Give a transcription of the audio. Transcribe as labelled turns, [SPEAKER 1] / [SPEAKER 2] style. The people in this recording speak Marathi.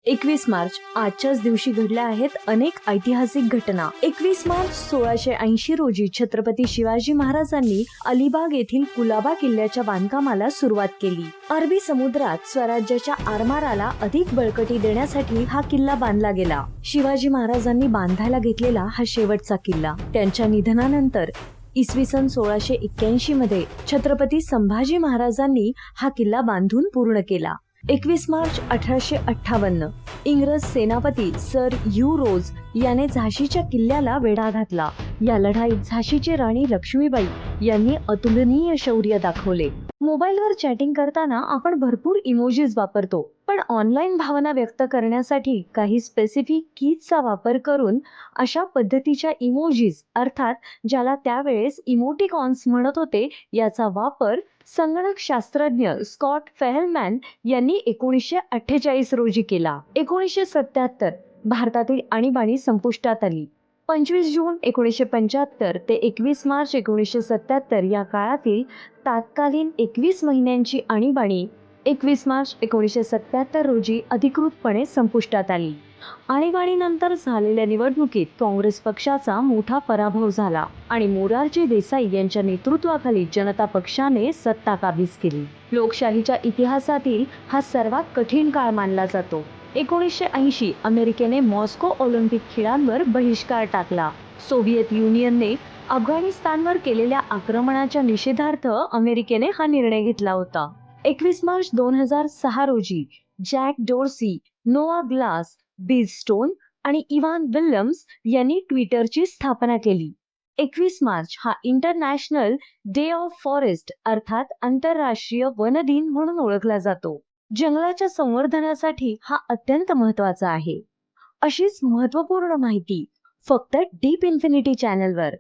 [SPEAKER 1] 21 मार्च आजच्याच दिवशी घडल्या आहेत अनेक ऐतिहासिक घटना। 21 मार्च 1680 रोजी छत्रपती शिवाजी महाराजांनी अलिबाग येथील कुलाबा किल्ल्याच्या बांधकामाला सुरुवात केली। अरबी समुद्रात स्वराज्याच्या आरमाराला अधिक बळकटी देण्यासाठी हा किल्ला बांधला गेला। शिवाजी महाराजांनी बांधायला घेतलेला हा शेवटचा किल्ला। त्यांच्या निधनानंतर इसवी सन 1681 मध्ये छत्रपती संभाजी महाराजांनी हा किल्ला बांधून पूर्ण केला। 21 मार्च 1858 इंग्रज सेनापती सर ह्यू रोज याने झाशीच्या किल्ल्याला वेढा घातला। या लढाईत झाशीची राणी लक्ष्मीबाई यांनी अतुलनीय शौर्य दाखवले। मोबाईलवर चॅटिंग करताना आपण भरपूर इमोजीज वापरतो, पण ऑनलाईन भावना व्यक्त करण्यासाठी काही स्पेसिफिक कीजचा वापर करून अशा पद्धतीच्या इमोजीज अर्थात ज्याला त्यावेळेस इमोटिकॉन्स म्हणत होते याचा वापर संगणक शास्त्रज्ञ स्कॉट फेहलमॅन यांनी 1948 रोजी केला। 1977 भारतातील आणीबाणी संपुष्टात आली। 25 जून 1975 ते 21 मार्च 1977 या काळातील तत्कालीन 21 महिन्यांची आणीबाणी 21 मार्च 1977 रोजी अधिकृतपणे संपुष्टात आली। आणीबाणीनंतर झालेल्या निवडणुकीत काँग्रेस पक्षाचा मोठा पराभव झाला आणि मोरारजी देसाई यांच्या नेतृत्वाखाली जनता पक्षाने सत्ता काबीज केली। लोकशाहीच्या इतिहासातील हा सर्वात कठीण काळ मानला जातो। 1980 अमेरिकेने मॉस्को ऑलिम्पिक खेळांवर बहिष्कार टाकला। सोव्हिएत युनियनने अफगाणिस्तानवर केलेल्या आक्रमणाच्या निषेधार्थ अमेरिकेने हा निर्णय घेतला होता। 21 मार्च 2006 रोजी जॅक डोर्सी, नोआ ग्लास, बिल स्टोन आणि इव्हान विल्यम्स यांनी ट्विटरची स्थापना केली। 21 मार्च हा इंटरनॅशनल डे ऑफ फॉरेस्ट अर्थात आंतरराष्ट्रीय वन दिन म्हणून ओळखला जातो। जंगलाच्या संवर्धनासाठी हा अत्यंत महत्त्वाचा आहे। अशीच महत्त्वपूर्ण माहिती फक्त डीप इन्फिनिटी चॅनलवर।